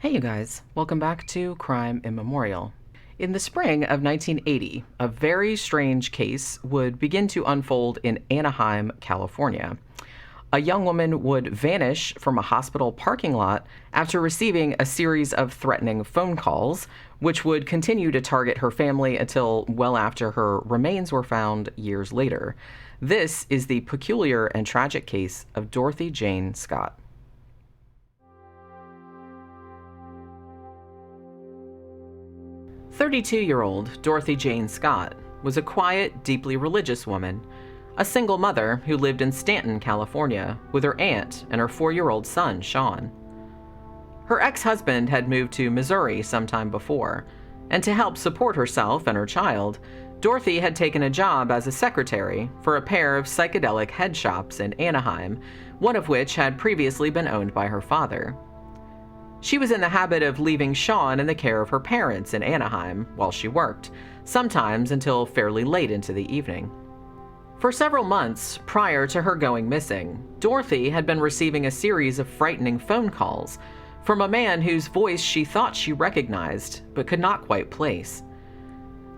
Hey, you guys. Welcome back to Crime Immemorial. In the spring of 1980, a very strange case would begin to unfold in Anaheim, California. A young woman would vanish from a hospital parking lot after receiving a series of threatening phone calls, which would continue to target her family until well after her remains were found years later. This is the peculiar and tragic case of Dorothy Jane Scott. 32-year-old Dorothy Jane Scott was a quiet, deeply religious woman, a single mother who lived in Stanton, California, with her aunt and her 4-year-old son, Sean. Her ex-husband had moved to Missouri sometime before, and to help support herself and her child, Dorothy had taken a job as a secretary for a pair of psychedelic head shops in Anaheim, one of which had previously been owned by her father. She was in the habit of leaving Sean in the care of her parents in Anaheim while she worked, sometimes until fairly late into the evening. For several months prior to her going missing, Dorothy had been receiving a series of frightening phone calls from a man whose voice she thought she recognized but could not quite place.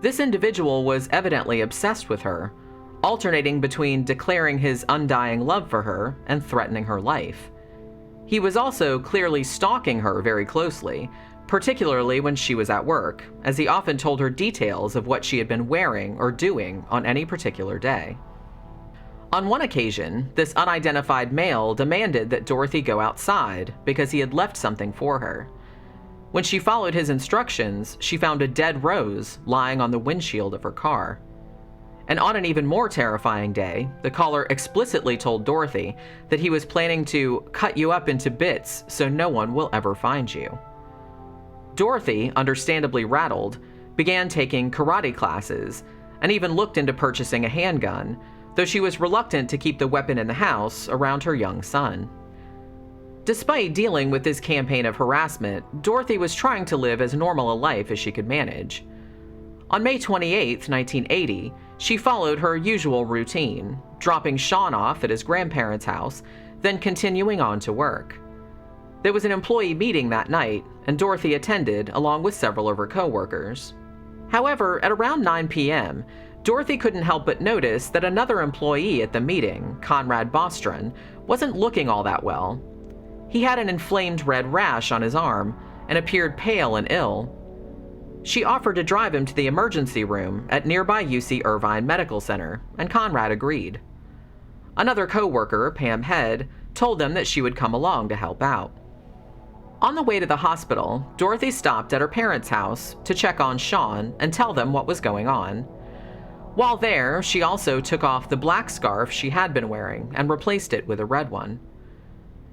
This individual was evidently obsessed with her, alternating between declaring his undying love for her and threatening her life. He was also clearly stalking her very closely, particularly when she was at work, as he often told her details of what she had been wearing or doing on any particular day. On one occasion, this unidentified male demanded that Dorothy go outside because he had left something for her. When she followed his instructions, she found a dead rose lying on the windshield of her car. And on an even more terrifying day, the caller explicitly told Dorothy that he was planning to cut you up into bits so no one will ever find you. Dorothy, understandably rattled, began taking karate classes and even looked into purchasing a handgun, though she was reluctant to keep the weapon in the house around her young son. Despite dealing with this campaign of harassment, Dorothy was trying to live as normal a life as she could manage. On May 28, 1980, she followed her usual routine, dropping Sean off at his grandparents' house, then continuing on to work. There was an employee meeting that night, and Dorothy attended along with several of her coworkers. However, at around 9 p.m., Dorothy couldn't help but notice that another employee at the meeting, Conrad Bostron, wasn't looking all that well. He had an inflamed red rash on his arm and appeared pale and ill. She offered to drive him to the emergency room at nearby UC Irvine Medical Center, and Conrad agreed. Another coworker, Pam Head, told them that she would come along to help out. On the way to the hospital, Dorothy stopped at her parents' house to check on Sean and tell them what was going on. While there, she also took off the black scarf she had been wearing and replaced it with a red one.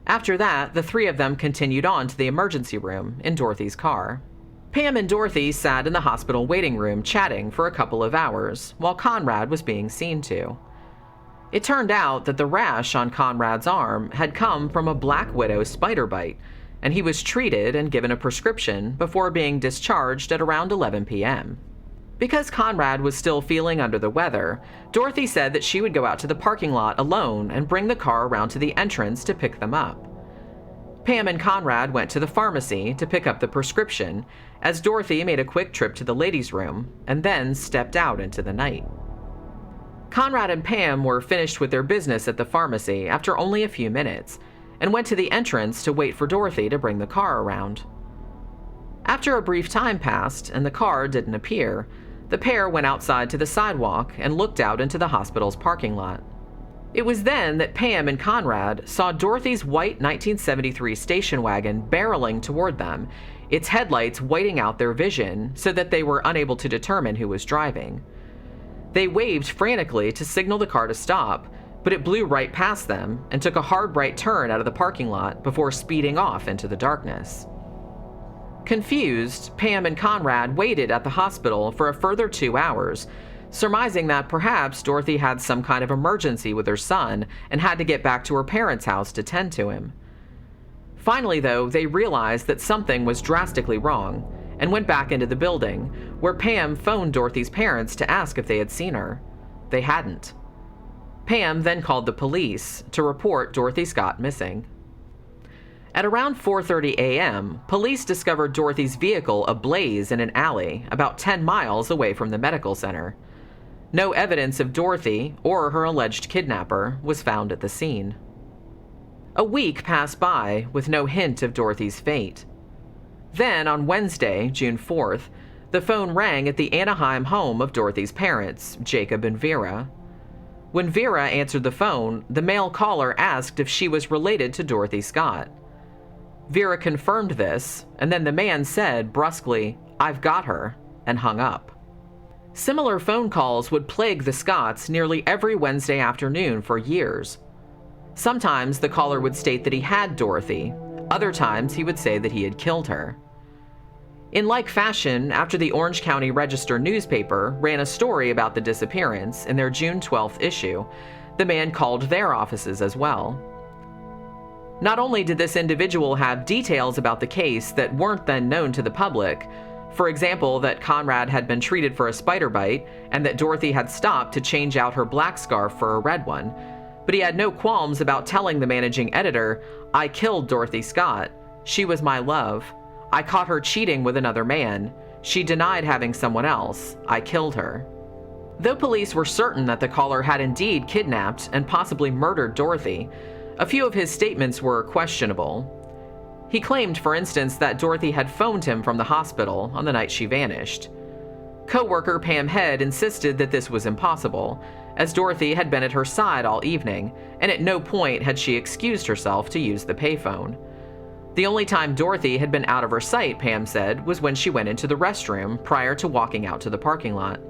After that, the three of them continued on to the emergency room in Dorothy's car. Pam and Dorothy sat in the hospital waiting room chatting for a couple of hours while Conrad was being seen to. It turned out that the rash on Conrad's arm had come from a black widow spider bite, and he was treated and given a prescription before being discharged at around 11 p.m. Because Conrad was still feeling under the weather, Dorothy said that she would go out to the parking lot alone and bring the car around to the entrance to pick them up. Pam and Conrad went to the pharmacy to pick up the prescription, as Dorothy made a quick trip to the ladies' room and then stepped out into the night. Conrad and Pam were finished with their business at the pharmacy after only a few minutes and went to the entrance to wait for Dorothy to bring the car around. After a brief time passed and the car didn't appear, the pair went outside to the sidewalk and looked out into the hospital's parking lot. It was then that Pam and Conrad saw Dorothy's white 1973 station wagon barreling toward them, its headlights whiting out their vision so that they were unable to determine who was driving. They waved frantically to signal the car to stop, but it blew right past them and took a hard right turn out of the parking lot before speeding off into the darkness. Confused, Pam and Conrad waited at the hospital for a further 2 hours, surmising that perhaps Dorothy had some kind of emergency with her son and had to get back to her parents' house to tend to him. Finally, though, they realized that something was drastically wrong and went back into the building, where Pam phoned Dorothy's parents to ask if they had seen her. They hadn't. Pam then called the police to report Dorothy Scott missing. At around 4:30 a.m., police discovered Dorothy's vehicle ablaze in an alley about 10 miles away from the medical center. No evidence of Dorothy or her alleged kidnapper was found at the scene. A week passed by with no hint of Dorothy's fate. Then, on Wednesday, June 4th, the phone rang at the Anaheim home of Dorothy's parents, Jacob and Vera. When Vera answered the phone, the male caller asked if she was related to Dorothy Scott. Vera confirmed this, and then the man said brusquely, "I've got her," and hung up. Similar phone calls would plague the Scotts nearly every Wednesday afternoon for years. Sometimes the caller would state that he had Dorothy. Other times he would say that he had killed her. In like fashion, after the Orange County Register newspaper ran a story about the disappearance in their June 12th issue, the man called their offices as well. Not only did this individual have details about the case that weren't then known to the public, for example, that Conrad had been treated for a spider bite and that Dorothy had stopped to change out her black scarf for a red one, but he had no qualms about telling the managing editor, "I killed Dorothy Scott. She was my love. I caught her cheating with another man. She denied having someone else. I killed her." Though police were certain that the caller had indeed kidnapped and possibly murdered Dorothy, a few of his statements were questionable. He claimed, for instance, that Dorothy had phoned him from the hospital on the night she vanished. Co-worker Pam Head insisted that this was impossible, as Dorothy had been at her side all evening, and at no point had she excused herself to use the payphone. The only time Dorothy had been out of her sight, Pam said, was when she went into the restroom prior to walking out to the parking lot.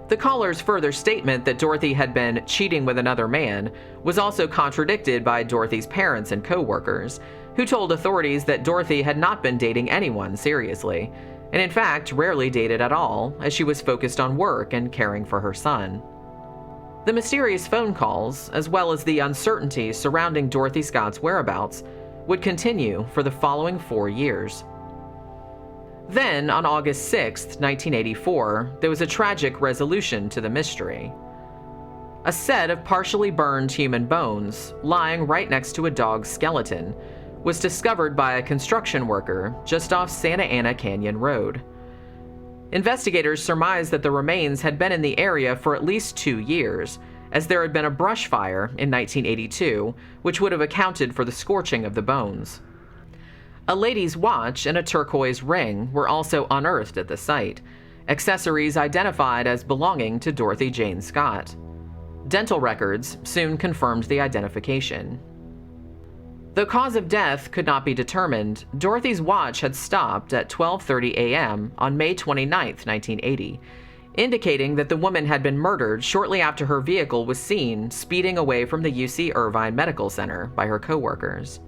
The caller's further statement that Dorothy had been cheating with another man was also contradicted by Dorothy's parents and co-workers, who told authorities that Dorothy had not been dating anyone seriously, and in fact rarely dated at all, as she was focused on work and caring for her son. The mysterious phone calls, as well as the uncertainty surrounding Dorothy Scott's whereabouts, would continue for the following 4 years. Then, on August 6, 1984, there was a tragic resolution to the mystery. A set of partially burned human bones, lying right next to a dog's skeleton, was discovered by a construction worker just off Santa Ana Canyon Road. Investigators surmised that the remains had been in the area for at least 2 years, as there had been a brush fire in 1982, which would have accounted for the scorching of the bones. A lady's watch and a turquoise ring were also unearthed at the site, accessories identified as belonging to Dorothy Jane Scott. Dental records soon confirmed the identification. Though cause of death could not be determined, Dorothy's watch had stopped at 12:30 a.m. on May 29, 1980, indicating that the woman had been murdered shortly after her vehicle was seen speeding away from the UC Irvine Medical Center by her co-workers.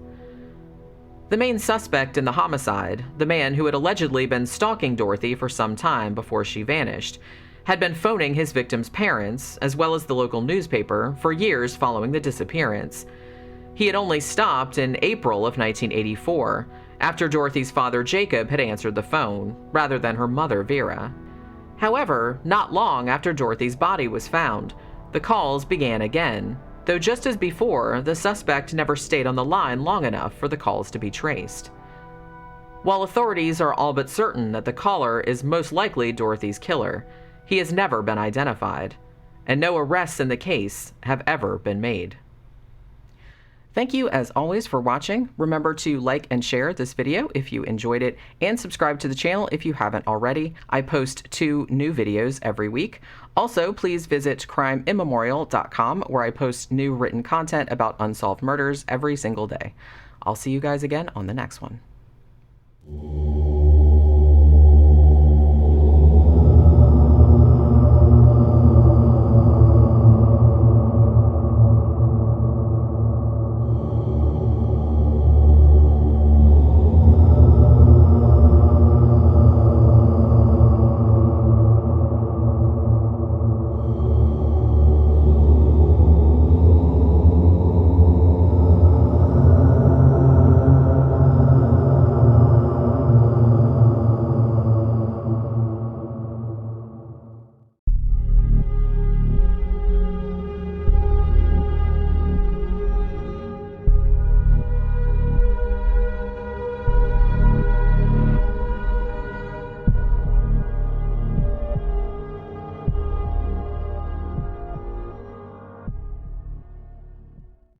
The main suspect in the homicide, the man who had allegedly been stalking Dorothy for some time before she vanished, had been phoning his victim's parents, as well as the local newspaper, for years following the disappearance. He had only stopped in April of 1984, after Dorothy's father Jacob had answered the phone, rather than her mother Vera. However, not long after Dorothy's body was found, the calls began again, though just as before, the suspect never stayed on the line long enough for the calls to be traced. While authorities are all but certain that the caller is most likely Dorothy's killer, he has never been identified, and no arrests in the case have ever been made. Thank you as always for watching. Remember to like and share this video if you enjoyed it, and subscribe to the channel if you haven't already. I post 2 new videos every week. Also, please visit crimeimmemorial.com, where I post new written content about unsolved murders every single day. I'll see you guys again on the next one.